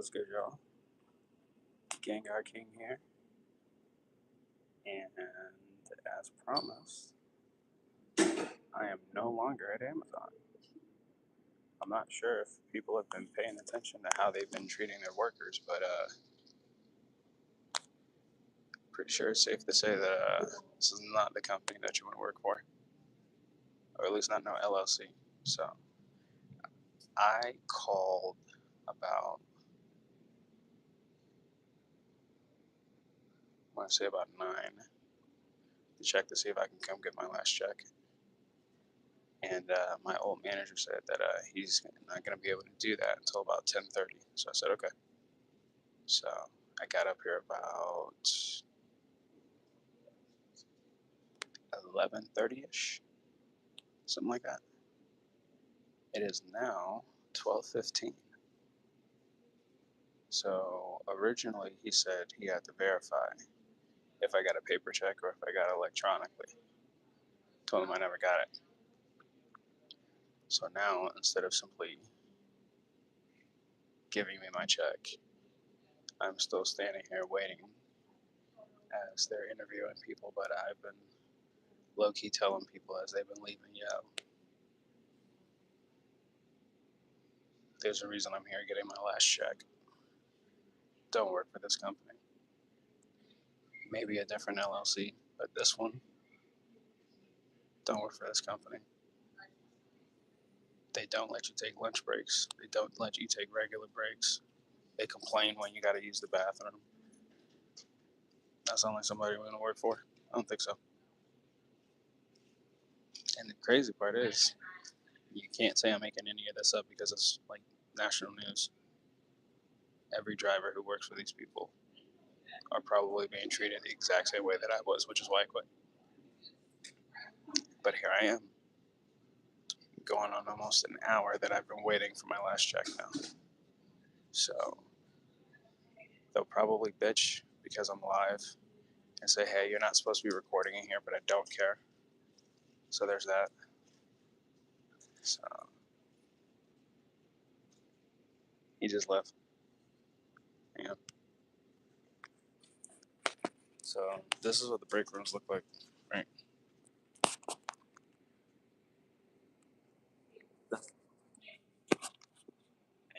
What's good, y'all? Gengar King here, and as promised, I am no longer at Amazon. I'm not sure if people have been paying attention to how they've been treating their workers, but pretty sure it's safe to say that this is not the company that you want to work for, or at least not no LLC. So I called about, I want to say about 9 to check to see if I can come get my last check. And my old manager said that he's not going to be able to do that until about 10:30. So I said, okay. So I got up here about 11:30ish, something like that. It is now 12:15. So originally he said he had to verify if I got a paper check or if I got it electronically. Told him I never got it. So now instead of simply giving me my check, I'm still standing here waiting as they're interviewing people, but I've been low-key telling people as they've been leaving, yo, there's a reason I'm here getting my last check. Don't work for this company. Maybe a different LLC, but this one, don't work for this company. They don't let you take lunch breaks. They don't let you take regular breaks. They complain when you got to use the bathroom. That sounds like somebody we're going to work for. I don't think so. And the crazy part is, you can't say I'm making any of this up because it's like national news. Every driver who works for these people are probably being treated the exact same way that I was, which is why I quit. But here I am, going on almost an hour that I've been waiting for my last check now. So they'll probably bitch because I'm live and say, hey, you're not supposed to be recording in here, but I don't care. So there's that. So he just left. Yeah. So this is what the break rooms look like, right? And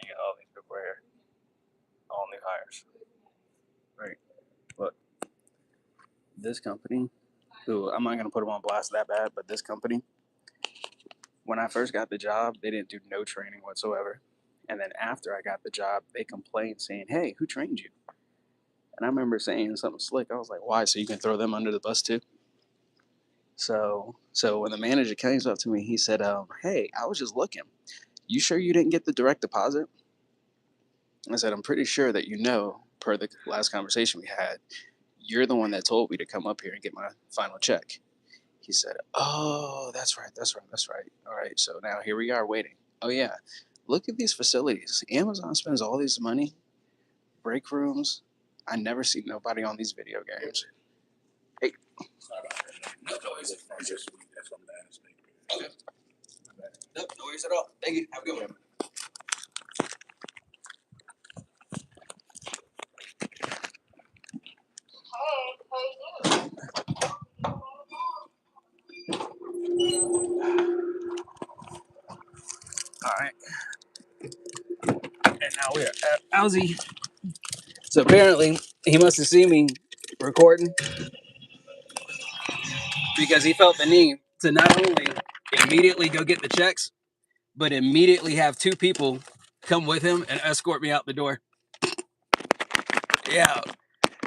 you got all these people right here, all new hires. Right. Look, this company, who I'm not gonna put them on blast that bad, but this company, when I first got the job, they didn't do no training whatsoever. And then after I got the job, they complained saying, hey, who trained you? And I remember saying something slick. I was like, why? So you can throw them under the bus too? So when the manager came up to me, he said, hey, I was just looking. You sure you didn't get the direct deposit? I said, I'm pretty sure that per the last conversation we had, you're the one that told me to come up here and get my final check. He said, oh, that's right. All right, so now here we are waiting. Oh, yeah, look at these facilities. Amazon spends all this money, break rooms. I never see nobody on these video games. Hey. Sorry about that. No noise. That's from the okay. No worries at all. Thank you. Have a good one. All right. And now we're at Owsy. So apparently, he must have seen me recording because he felt the need to not only immediately go get the checks, but immediately have 2 people come with him and escort me out the door. Yeah.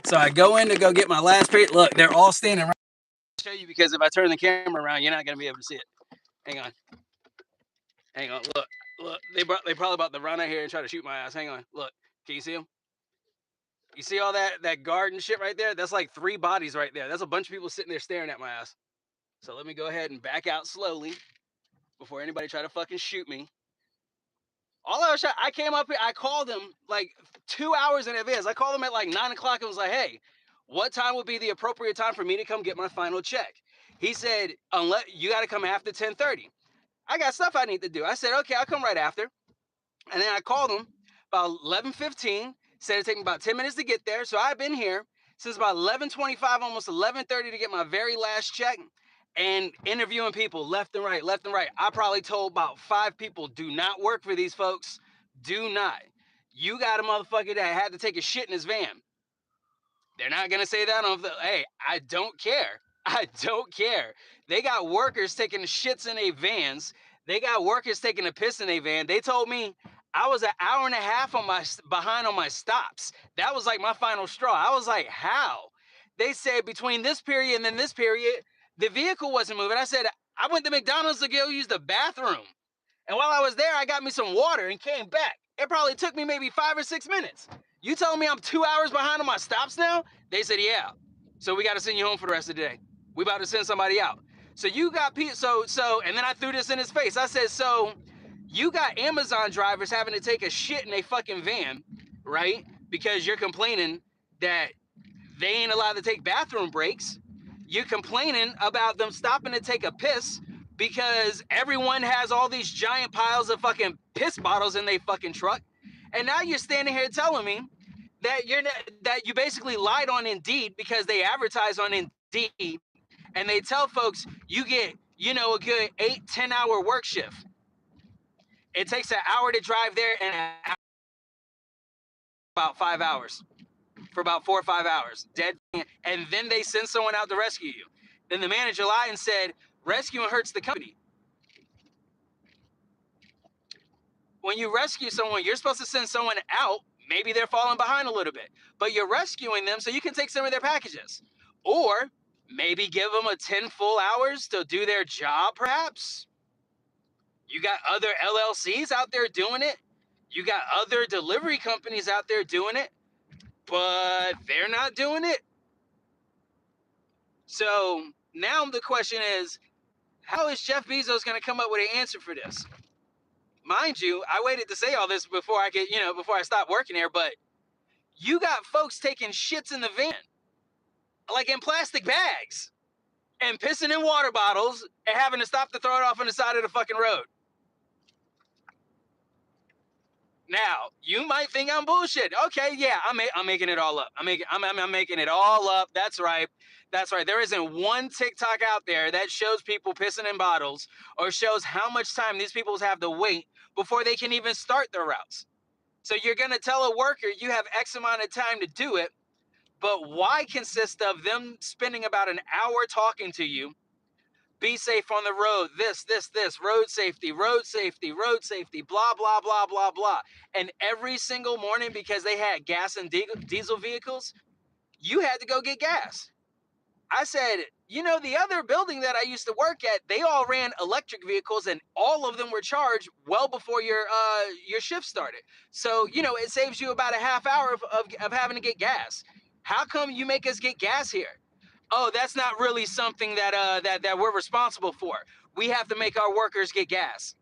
So I go in to go get my last pay. Look, they're all standing right. I'll show you because if I turn the camera around, you're not going to be able to see it. Hang on. Look. They probably about to run out here and try to shoot my ass. Hang on. Look. Can you see them? You see all that guard and shit right there? That's like 3 bodies right there. That's a bunch of people sitting there staring at my ass. So let me go ahead and back out slowly before anybody try to fucking shoot me. I came up here, I called him like 2 hours in advance. I called him at like 9 o'clock and was like, hey, what time would be the appropriate time for me to come get my final check? He said, unless you got to come after 10:30. I got stuff I need to do. I said, okay, I'll come right after. And then I called him about 11:15. Said it'd take me about 10 minutes to get there. So I've been here since about 11:25, almost 11:30 to get my very last check and interviewing people left and right, left and right. I probably told about 5 people, do not work for these folks. Do not. You got a motherfucker that had to take a shit in his van. They're not gonna say that on the. Hey, I don't care. I don't care. They got workers taking shits in their vans. They got workers taking a piss in their van. They told me I was an hour and a half on my behind on my stops. That was like my final straw. I was like, how? They said between this period and then this period, the vehicle wasn't moving. I said I went to McDonald's to go use the bathroom, and while I was there, I got me some water and came back. It probably took me maybe 5 or 6 minutes. You telling me I'm 2 hours behind on my stops now? They said, yeah. So we got to send you home for the rest of the day. We about to send somebody out. So you got and then I threw this in his face. I said, so you got Amazon drivers having to take a shit in a fucking van, right? Because you're complaining that they ain't allowed to take bathroom breaks. You're complaining about them stopping to take a piss because everyone has all these giant piles of fucking piss bottles in their fucking truck. And now you're standing here telling me that that you basically lied on Indeed because they advertise on Indeed and they tell folks you get, a good 8-10 hour work shift. It takes an hour to drive there and about 5 hours for about 4 or 5 hours dead, and then they send someone out to rescue you. Then the manager lied and said rescuing hurts the company. When you rescue someone, you're supposed to send someone out. Maybe they're falling behind a little bit, but you're rescuing them so you can take some of their packages, or maybe give them a 10 full hours to do their job. Perhaps you got other LLCs out there doing it. You got other delivery companies out there doing it, but they're not doing it. So now the question is, how is Jeff Bezos going to come up with an answer for this? Mind you, I waited to say all this before before I stopped working there, but you got folks taking shits in the van, like in plastic bags, and pissing in water bottles and having to stop to throw it off on the side of the fucking road. Now, you might think I'm bullshit. Okay, yeah, I'm making it all up. I'm making it all up. That's right. That's right. There isn't one TikTok out there that shows people pissing in bottles or shows how much time these people have to wait before they can even start their routes. So you're going to tell a worker you have X amount of time to do it, but why consist of them spending about an hour talking to you? Be safe on the road, this, road safety, blah, blah, blah, blah, blah. And every single morning, because they had gas and diesel vehicles, you had to go get gas. I said, the other building that I used to work at, they all ran electric vehicles and all of them were charged well before your shift started. So, it saves you about a half hour of having to get gas. How come you make us get gas here? Oh, that's not really something that we're responsible for. We have to make our workers get gas.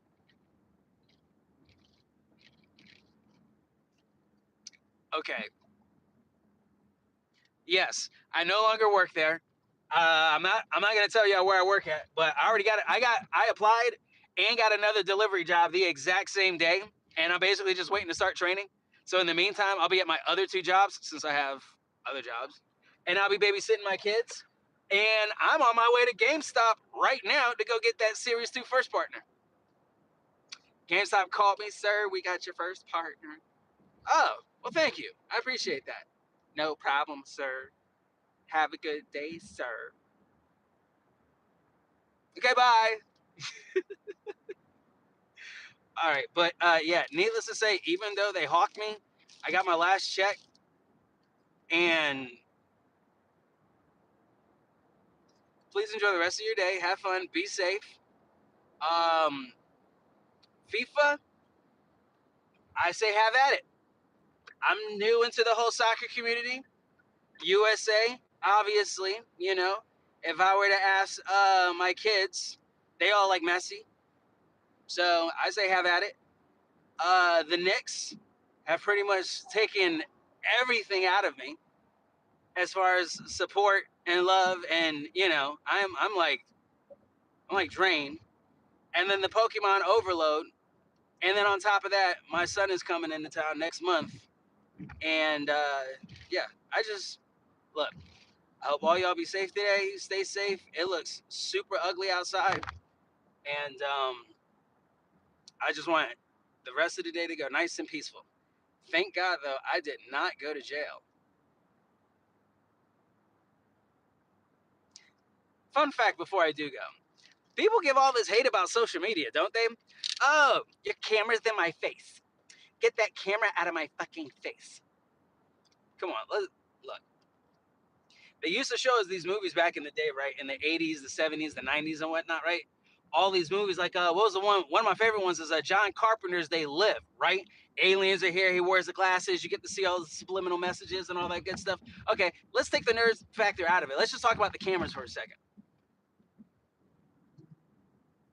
Okay. Yes, I no longer work there. I'm not gonna tell you where I work at, but I already got it. I applied and got another delivery job the exact same day, and I'm basically just waiting to start training. So in the meantime, I'll be at my other 2 jobs since I have other jobs, and I'll be babysitting my kids. And I'm on my way to GameStop right now to go get that Series 2 first partner. GameStop called me, sir. We got your first partner. Oh, well, thank you. I appreciate that. No problem, sir. Have a good day, sir. Okay, bye. All right, but yeah, needless to say, even though they hawked me, I got my last check, and please enjoy the rest of your day. Have fun. Be safe. Um, FIFA, I say have at it. I'm new into the whole soccer community. USA, obviously, if I were to ask my kids, they all like Messi. So I say have at it. The Knicks have pretty much taken everything out of me as far as support and love, and I'm like drained. And then the Pokemon Overload And then on top of that, my son is coming into town next month. And yeah, I just look. I hope all y'all be safe today. Stay safe. It looks super ugly outside, and I just want the rest of the day to go nice and peaceful. Thank God, though, I did not go to jail. Fun fact before I do go. People give all this hate about social media, don't they? Oh, your camera's in my face. Get that camera out of my fucking face. Come on, look. They used to show us these movies back in the day, right? In the 80s, the 70s, the 90s, and whatnot, right? All these movies, like, what was the one? One of my favorite ones is John Carpenter's They Live, right? Aliens are here. He wears the glasses. You get to see all the subliminal messages and all that good stuff. Okay, let's take the nerd factor out of it. Let's just talk about the cameras for a second.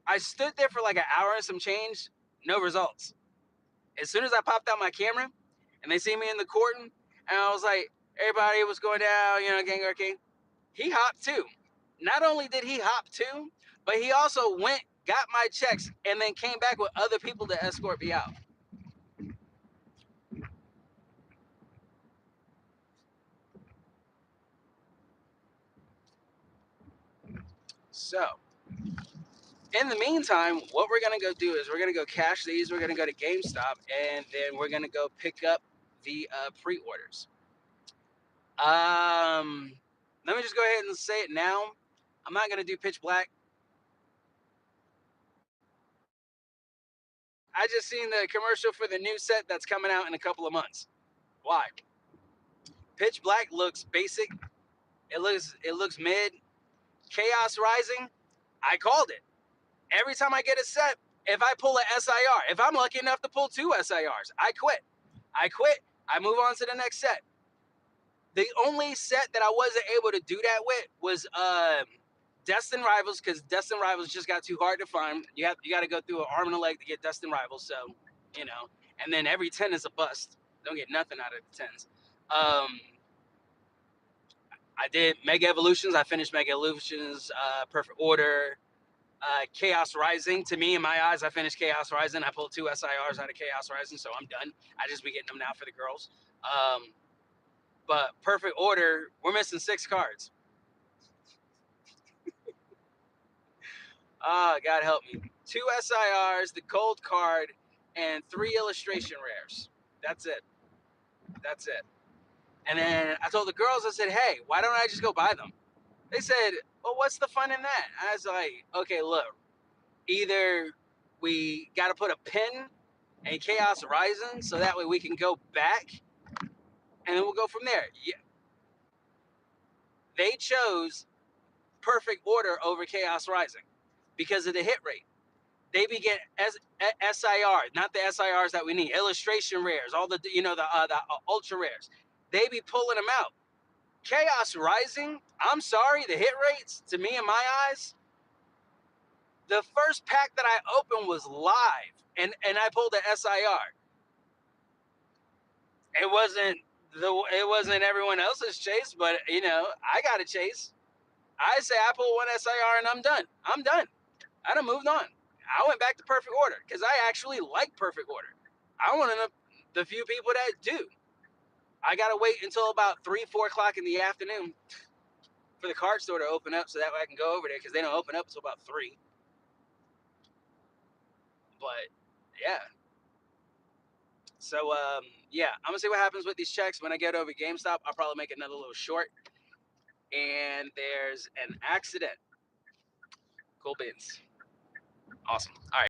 I stood there for like an hour and some change, no results. As soon as I popped out my camera and they see me in the court, and I was like, everybody was going down, Gengar King. He hopped too. Not only did he hop too, but he also went, got my checks, and then came back with other people to escort me out. So, in the meantime, what we're gonna go do is we're gonna go cash these. We're gonna go to GameStop, and then we're gonna go pick up the pre-orders. Let me just go ahead and say it now. I'm not gonna do Pitch Black. I just seen the commercial for the new set that's coming out in a couple of months. Why? Pitch Black looks basic. It looks mid. Chaos Rising, I called it. Every time I get a set, if I pull a SIR, if I'm lucky enough to pull 2 SIRs, I quit. I move on to the next set. The only set that I wasn't able to do that with was Destined Rivals, because Destined Rivals just got too hard to find. You got to go through an arm and a leg to get Destined Rivals, so, and then every 10 is a bust. Don't get nothing out of the 10s. I did Mega Evolutions. I finished Mega Evolutions, Perfect Order, Chaos Rising. To me, in my eyes, I finished Chaos Rising. I pulled 2 SIRs out of Chaos Rising, so I'm done. I just be getting them now for the girls. But Perfect Order, we're missing 6 cards. God help me. 2 SIRs, the gold card, and 3 illustration rares. That's it. And then I told the girls, I said, hey, why don't I just go buy them? They said, well, what's the fun in that? I was like, okay, look, either we got to put a pin in Chaos Rising so that way we can go back, and then we'll go from there. Yeah. They chose Perfect Order over Chaos Rising because of the hit rate. They be getting SIR, not the SIRs that we need, illustration rares, all the the ultra rares. They be pulling them out. Chaos Rising, I'm sorry, the hit rates to me in my eyes. The first pack that I opened was live, and I pulled the SIR. It wasn't everyone else's chase, but I got a chase. I say I pull 1 SIR and I'm done. I done moved on. I went back to Perfect Order because I actually like Perfect Order. I'm one of the few people that do. I gotta wait until about 3-4 o'clock in the afternoon for the card store to open up, so that way I can go over there because they don't open up until about 3. But yeah. So yeah, I'm gonna see what happens with these checks when I get over GameStop. I'll probably make another little short. And there's an accident. Cool beans. Awesome. All right.